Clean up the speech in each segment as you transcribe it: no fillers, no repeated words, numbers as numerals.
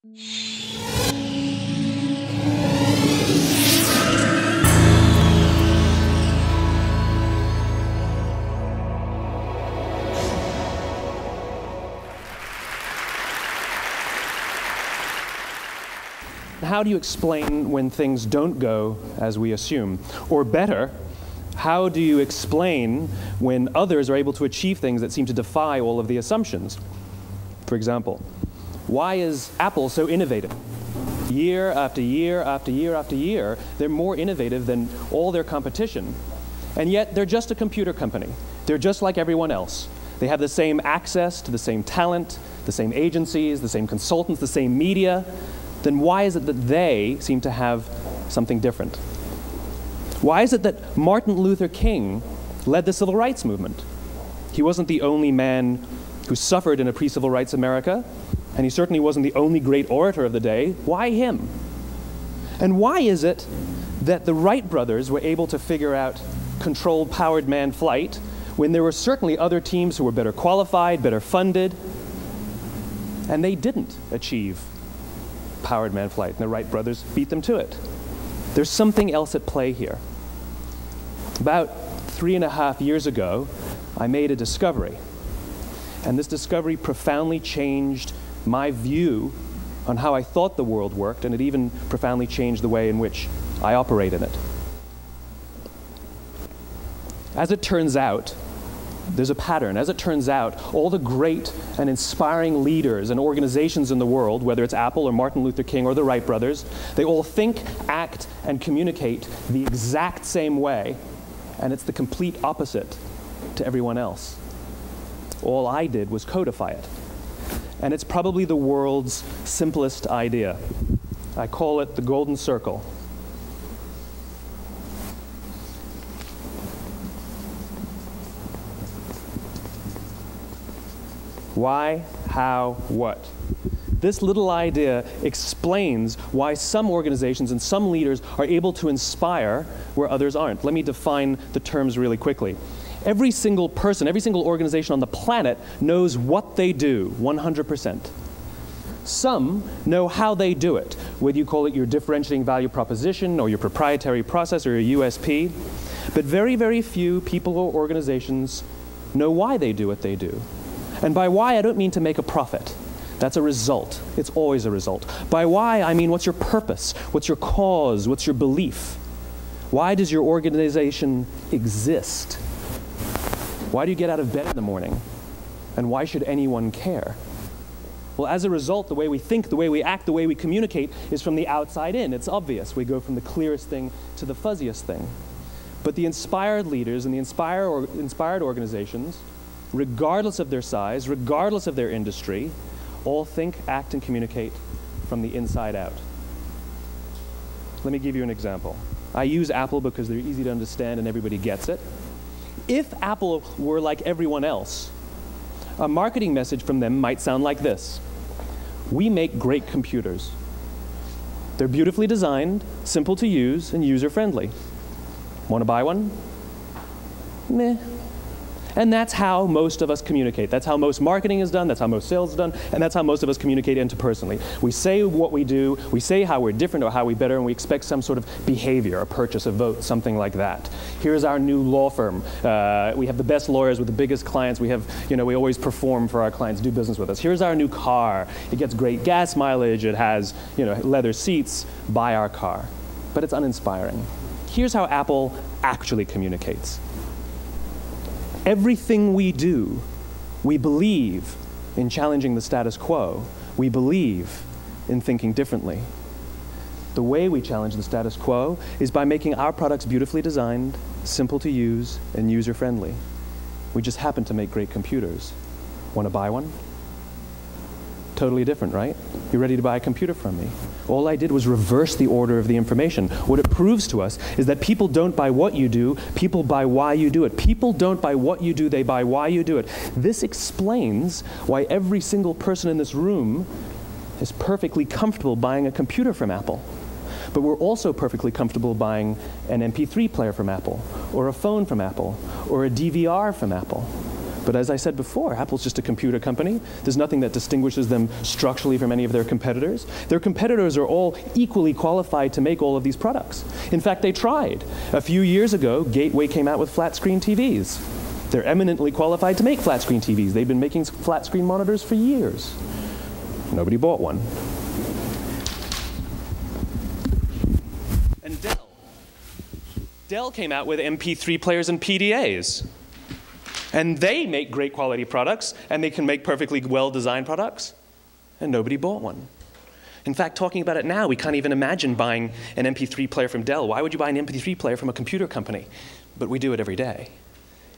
How do you explain when things don't go as we assume? Or better, how do you explain when others are able to achieve things that seem to defy all of the assumptions? For example, why is Apple so innovative? Year after year after year after year, they're more innovative than all their competition. And yet, they're just a computer company. They're just like everyone else. They have the same access to the same talent, the same agencies, the same consultants, the same media. Then why is it that they seem to have something different? Why is it that Martin Luther King led the civil rights movement? He wasn't the only man who suffered in a pre-civil rights America, and he certainly wasn't the only great orator of the day. Why him? And why is it that the Wright brothers were able to figure out controlled powered manned flight when there were certainly other teams who were better qualified, better funded, and they didn't achieve powered manned flight, and the Wright brothers beat them to it? There's something else at play here. About 3.5 years ago, I made a discovery, and this discovery profoundly changed my view on how I thought the world worked, and it even profoundly changed the way in which I operate in it. As it turns out, there's a pattern. As it turns out, all the great and inspiring leaders and organizations in the world, whether it's Apple or Martin Luther King or the Wright brothers, they all think, act, and communicate the exact same way, and it's the complete opposite to everyone else. All I did was codify it. And it's probably the world's simplest idea. I call it the golden circle. Why, how, what? This little idea explains why some organizations and some leaders are able to inspire where others aren't. Let me define the terms really quickly. Every single person, every single organization on the planet knows what they do, 100%. Some know how they do it, whether you call it your differentiating value proposition or your proprietary process or your USP. But very, very few people or organizations know why they do what they do. And by why, I don't mean to make a profit. That's a result. It's always a result. By why, I mean what's your purpose? What's your cause? What's your belief? Why does your organization exist? Why do you get out of bed in the morning? And why should anyone care? Well, as a result, the way we think, the way we act, the way we communicate is from the outside in. It's obvious. We go from the clearest thing to the fuzziest thing. But the inspired leaders and the inspired organizations, regardless of their size, regardless of their industry, all think, act, and communicate from the inside out. Let me give you an example. I use Apple because they're easy to understand and everybody gets it. If Apple were like everyone else, a marketing message from them might sound like this. We make great computers. They're beautifully designed, simple to use, and user-friendly. Want to buy one? Meh. And that's how most of us communicate. That's how most marketing is done, that's how most sales is done, and that's how most of us communicate interpersonally. We say what we do, we say how we're different or how we're better, and we expect some sort of behavior, a purchase, a vote, something like that. Here's our new law firm. We have the best lawyers with the biggest clients. We have, we always perform for our clients, do business with us. Here's our new car. It gets great gas mileage. It has, leather seats. Buy our car. But it's uninspiring. Here's how Apple actually communicates. Everything we do, we believe in challenging the status quo. We believe in thinking differently. The way we challenge the status quo is by making our products beautifully designed, simple to use, and user-friendly. We just happen to make great computers. Want to buy one? Totally different, right? You're ready to buy a computer from me. All I did was reverse the order of the information. What it proves to us is that people don't buy what you do, people buy why you do it. People don't buy what you do, they buy why you do it. This explains why every single person in this room is perfectly comfortable buying a computer from Apple. But we're also perfectly comfortable buying an MP3 player from Apple, or a phone from Apple, or a DVR from Apple. But as I said before, Apple's just a computer company. There's nothing that distinguishes them structurally from any of their competitors. Their competitors are all equally qualified to make all of these products. In fact, they tried. A few years ago, Gateway came out with flat-screen TVs. They're eminently qualified to make flat-screen TVs. They've been making flat-screen monitors for years. Nobody bought one. And Dell came out with MP3 players and PDAs. And they make great quality products, and they can make perfectly well-designed products, and nobody bought one. In fact, talking about it now, we can't even imagine buying an MP3 player from Dell. Why would you buy an MP3 player from a computer company? But we do it every day.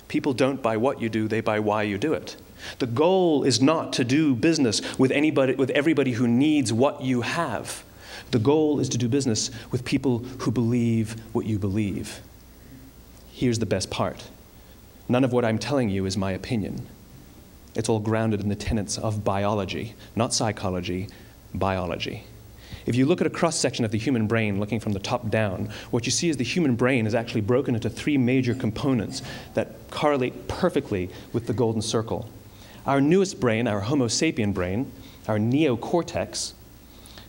People don't buy what you do, they buy why you do it. The goal is not to do business with everybody who needs what you have. The goal is to do business with people who believe what you believe. Here's the best part. None of what I'm telling you is my opinion. It's all grounded in the tenets of biology, not psychology, biology. If you look at a cross-section of the human brain, looking from the top down, what you see is the human brain is actually broken into three major components that correlate perfectly with the golden circle. Our newest brain, our Homo sapien brain, our neocortex,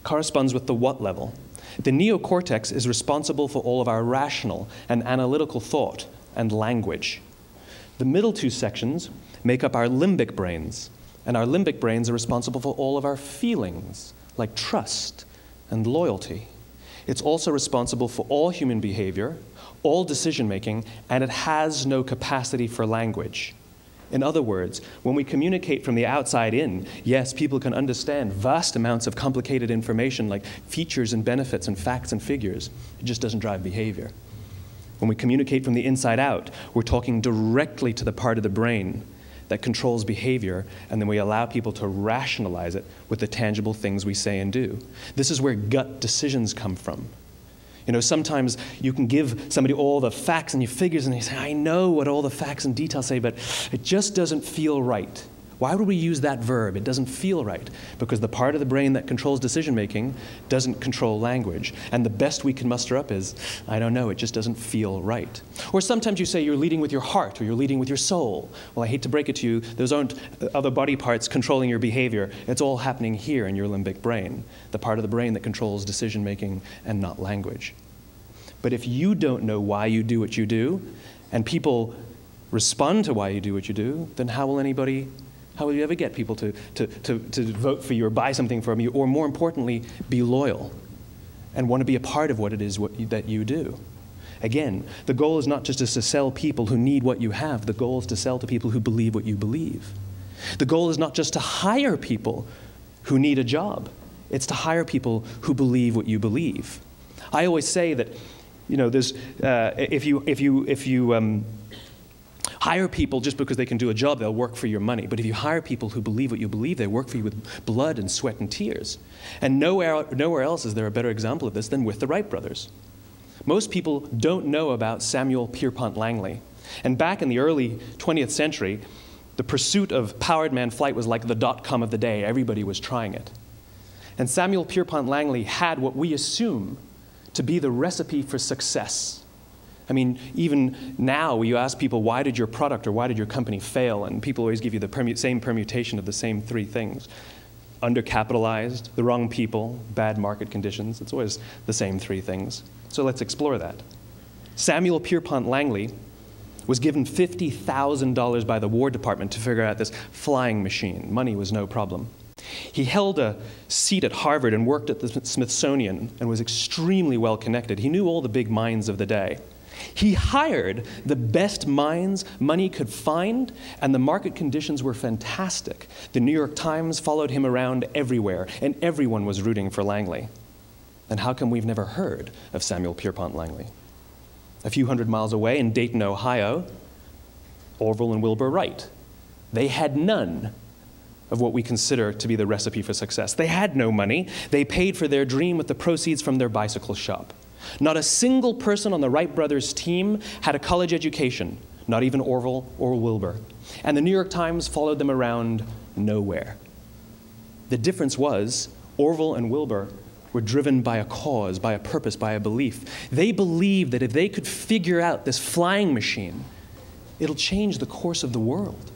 corresponds with the what level. The neocortex is responsible for all of our rational and analytical thought and language. The middle two sections make up our limbic brains, and our limbic brains are responsible for all of our feelings, like trust and loyalty. It's also responsible for all human behavior, all decision-making, and it has no capacity for language. In other words, when we communicate from the outside in, yes, people can understand vast amounts of complicated information like features and benefits and facts and figures. It just doesn't drive behavior. When we communicate from the inside out, we're talking directly to the part of the brain that controls behavior, and then we allow people to rationalize it with the tangible things we say and do. This is where gut decisions come from. You know, sometimes you can give somebody all the facts and your figures, and they say, I know what all the facts and details say, but it just doesn't feel right. Why would we use that verb? It doesn't feel right. Because the part of the brain that controls decision-making doesn't control language. And the best we can muster up is, I don't know, it just doesn't feel right. Or sometimes you say you're leading with your heart or you're leading with your soul. Well, I hate to break it to you, those aren't other body parts controlling your behavior. It's all happening here in your limbic brain, the part of the brain that controls decision-making and not language. But if you don't know why you do what you do, and people respond to why you do what you do, then how will you ever get people to vote for you or buy something from you, or more importantly, be loyal and want to be a part of what it is that you do? Again, the goal is not just to sell people who need what you have. The goal is to sell to people who believe what you believe. The goal is not just to hire people who need a job. It's to hire people who believe what you believe. I always say that, you know, there's, if you hire people just because they can do a job, they'll work for your money. But if you hire people who believe what you believe, they work for you with blood and sweat and tears. And nowhere else is there a better example of this than with the Wright brothers. Most people don't know about Samuel Pierpont Langley. And back in the early 20th century, the pursuit of powered man flight was like the dot-com of the day. Everybody was trying it. And Samuel Pierpont Langley had what we assume to be the recipe for success. I mean, even now, you ask people, why did your product or why did your company fail? And people always give you the same permutation of the same three things. Undercapitalized, the wrong people, bad market conditions. It's always the same three things. So let's explore that. Samuel Pierpont Langley was given $50,000 by the War Department to figure out this flying machine. Money was no problem. He held a seat at Harvard and worked at the Smithsonian and was extremely well connected. He knew all the big minds of the day. He hired the best minds money could find, and the market conditions were fantastic. The New York Times followed him around everywhere, and everyone was rooting for Langley. And how come we've never heard of Samuel Pierpont Langley? A few hundred miles away in Dayton, Ohio, Orville and Wilbur Wright. They had none of what we consider to be the recipe for success. They had no money. They paid for their dream with the proceeds from their bicycle shop. Not a single person on the Wright brothers' team had a college education, not even Orville or Wilbur. And the New York Times followed them around nowhere. The difference was Orville and Wilbur were driven by a cause, by a purpose, by a belief. They believed that if they could figure out this flying machine, it'll change the course of the world.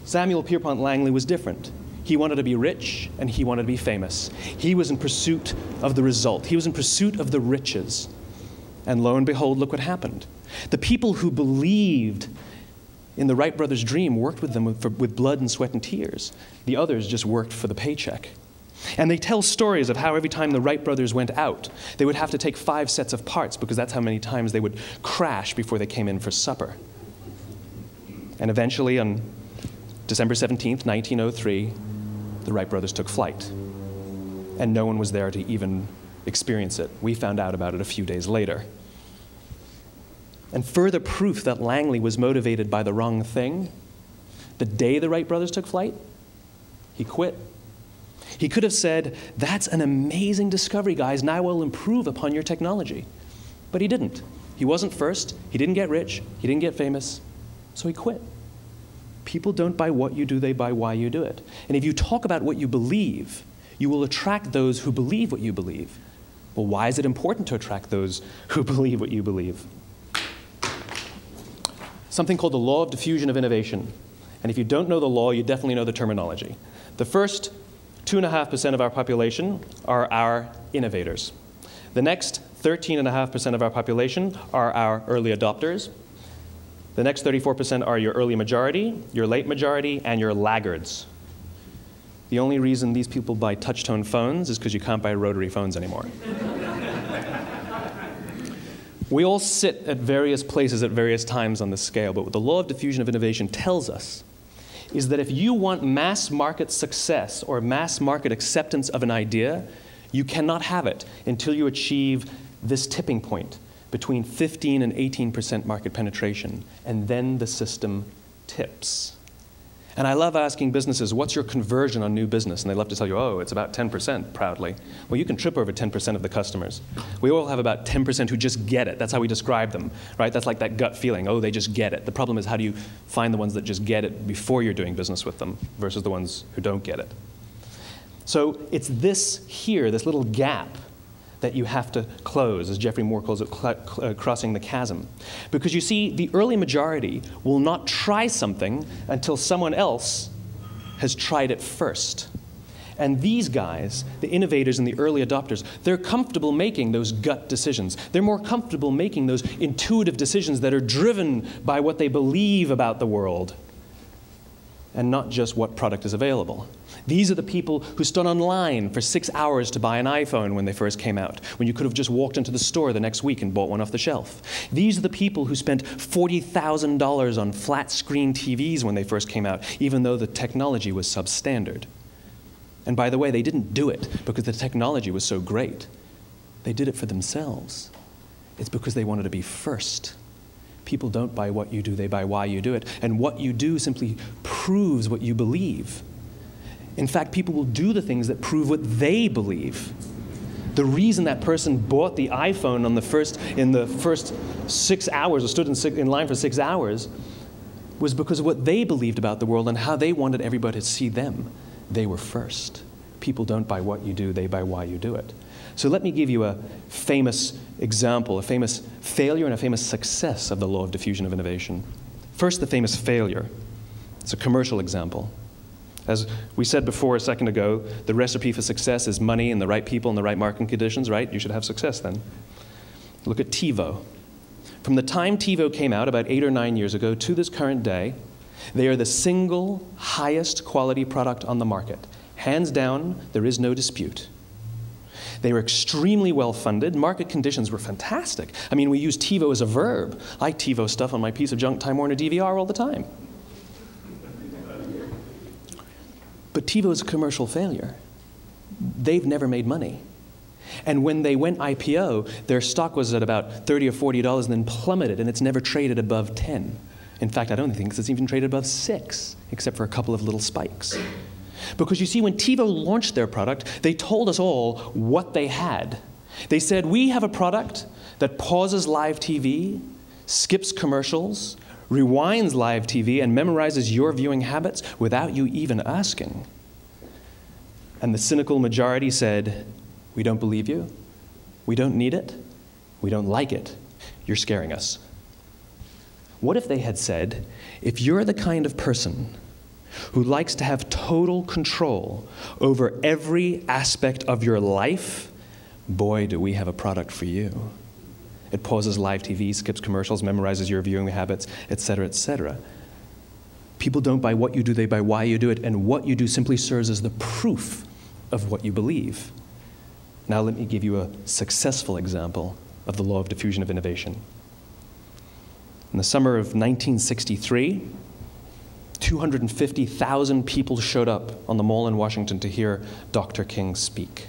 Samuel Pierpont Langley was different. He wanted to be rich, and he wanted to be famous. He was in pursuit of the result. He was in pursuit of the riches. And lo and behold, look what happened. The people who believed in the Wright brothers' dream worked with them with blood and sweat and tears. The others just worked for the paycheck. And they tell stories of how every time the Wright brothers went out, they would have to take 5 sets of parts because that's how many times they would crash before they came in for supper. And eventually, on December 17th, 1903, the Wright brothers took flight. And no one was there to even experience it. We found out about it a few days later. And further proof that Langley was motivated by the wrong thing, the day the Wright brothers took flight, he quit. He could have said, "That's an amazing discovery, guys, and I will improve upon your technology." But he didn't. He wasn't first. He didn't get rich. He didn't get famous. So he quit. People don't buy what you do, they buy why you do it. And if you talk about what you believe, you will attract those who believe what you believe. Well, why is it important to attract those who believe what you believe? Something called the law of diffusion of innovation. And if you don't know the law, you definitely know the terminology. The first 2.5% of our population are our innovators. The next 13.5% of our population are our early adopters. The next 34% are your early majority, your late majority, and your laggards. The only reason these people buy touch-tone phones is because you can't buy rotary phones anymore. We all sit at various places at various times on the scale, but what the law of diffusion of innovation tells us is that if you want mass market success or mass market acceptance of an idea, you cannot have it until you achieve this tipping point between 15 and 18% market penetration, and then the system tips. And I love asking businesses, what's your conversion on new business? And they love to tell you, oh, it's about 10% proudly. Well, you can trip over 10% of the customers. We all have about 10% who just get it. That's how we describe them, right? That's like that gut feeling, oh, they just get it. The problem is, how do you find the ones that just get it before you're doing business with them versus the ones who don't get it? So it's this here, this little gap, that you have to close, as Geoffrey Moore calls it, crossing the chasm. Because you see, the early majority will not try something until someone else has tried it first. And these guys, the innovators and the early adopters, they're comfortable making those gut decisions. They're more comfortable making those intuitive decisions that are driven by what they believe about the world and not just what product is available. These are the people who stood online for 6 hours to buy an iPhone when they first came out, when you could have just walked into the store the next week and bought one off the shelf. These are the people who spent $40,000 on flat screen TVs when they first came out, even though the technology was substandard. And by the way, they didn't do it because the technology was so great. They did it for themselves. It's because they wanted to be first. People don't buy what you do, they buy why you do it. And what you do simply proves what you believe. In fact, people will do the things that prove what they believe. The reason that person bought the iPhone in the first 6 hours, or stood in line for 6 hours, was because of what they believed about the world and how they wanted everybody to see them. They were first. People don't buy what you do, they buy why you do it. So let me give you a famous example, a famous failure and a famous success of the law of diffusion of innovation. First, the famous failure. It's a commercial example. As we said before a second ago, the recipe for success is money and the right people and the right marketing conditions, right? You should have success then. Look at TiVo. From the time TiVo came out about 8 or 9 years ago to this current day, they are the single highest quality product on the market. Hands down, there is no dispute. They were extremely well funded. Market conditions were fantastic. I mean, we use TiVo as a verb. I TiVo stuff on my piece of junk Time Warner DVR all the time. But TiVo is a commercial failure. They've never made money. And when they went IPO, their stock was at about $30 or $40 and then plummeted, and it's never traded above 10. In fact, I don't think it's even traded above 6, except for a couple of little spikes. Because you see, when TiVo launched their product, they told us all what they had. They said, we have a product that pauses live TV, skips commercials, rewinds live TV, and memorizes your viewing habits without you even asking. And the cynical majority said, we don't believe you, we don't need it, we don't like it, you're scaring us. What if they had said, if you're the kind of person who likes to have total control over every aspect of your life, boy, do we have a product for you. It pauses live TV, skips commercials, memorizes your viewing habits, etc., etc. People don't buy what you do, they buy why you do it, and what you do simply serves as the proof of what you believe. Now let me give you a successful example of the law of diffusion of innovation. In the summer of 1963, 250,000 people showed up on the Mall in Washington to hear Dr. King speak.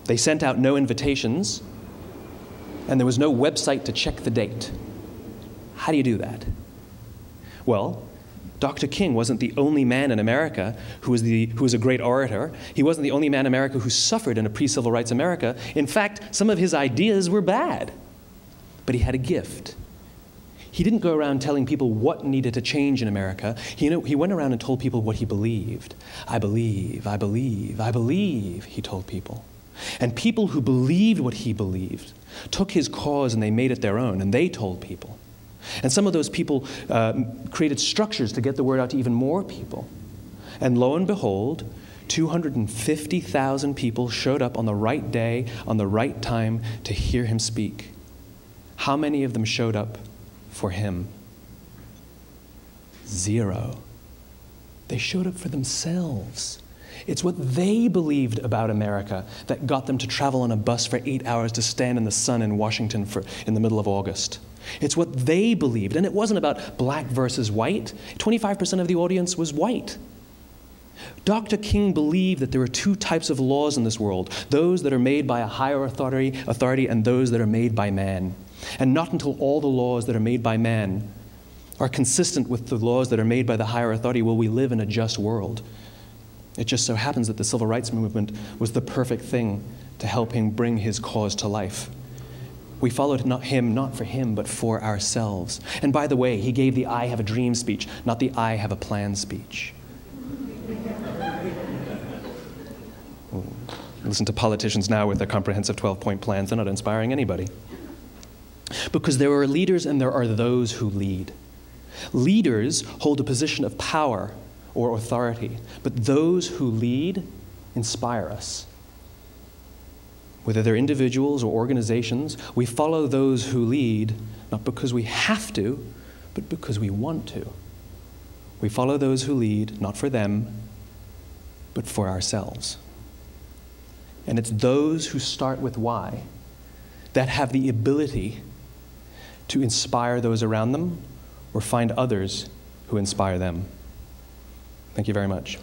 They sent out no invitations, and there was no website to check the date. How do you do that? Well, Dr. King wasn't the only man in America who was a great orator. He wasn't the only man in America who suffered in a pre-civil rights America. In fact, some of his ideas were bad, but he had a gift. He didn't go around telling people what needed to change in America. He went around and told people what he believed. I believe, I believe, I believe, he told people. And people who believed what he believed took his cause and they made it their own, and they told people. And some of those people created structures to get the word out to even more people. And lo and behold, 250,000 people showed up on the right day, on the right time to hear him speak. How many of them showed up for him? 0. They showed up for themselves. It's what they believed about America that got them to travel on a bus for 8 hours to stand in the sun in Washington in the middle of August. It's what they believed, and it wasn't about black versus white. 25% of the audience was white. Dr. King believed that there are 2 types of laws in this world, those that are made by a higher authority and those that are made by man. And not until all the laws that are made by man are consistent with the laws that are made by the higher authority will we live in a just world. It just so happens that the civil rights movement was the perfect thing to help him bring his cause to life. We followed him not for him, but for ourselves. And by the way, he gave the I have a dream speech, not the I have a plan speech. Listen to politicians now with their comprehensive 12-point plans. They're not inspiring anybody. Because there are leaders and there are those who lead. Leaders hold a position of power or authority, but those who lead inspire us. Whether they're individuals or organizations, we follow those who lead, not because we have to, but because we want to. We follow those who lead, not for them, but for ourselves. And it's those who start with why that have the ability to inspire those around them or find others who inspire them. Thank you very much.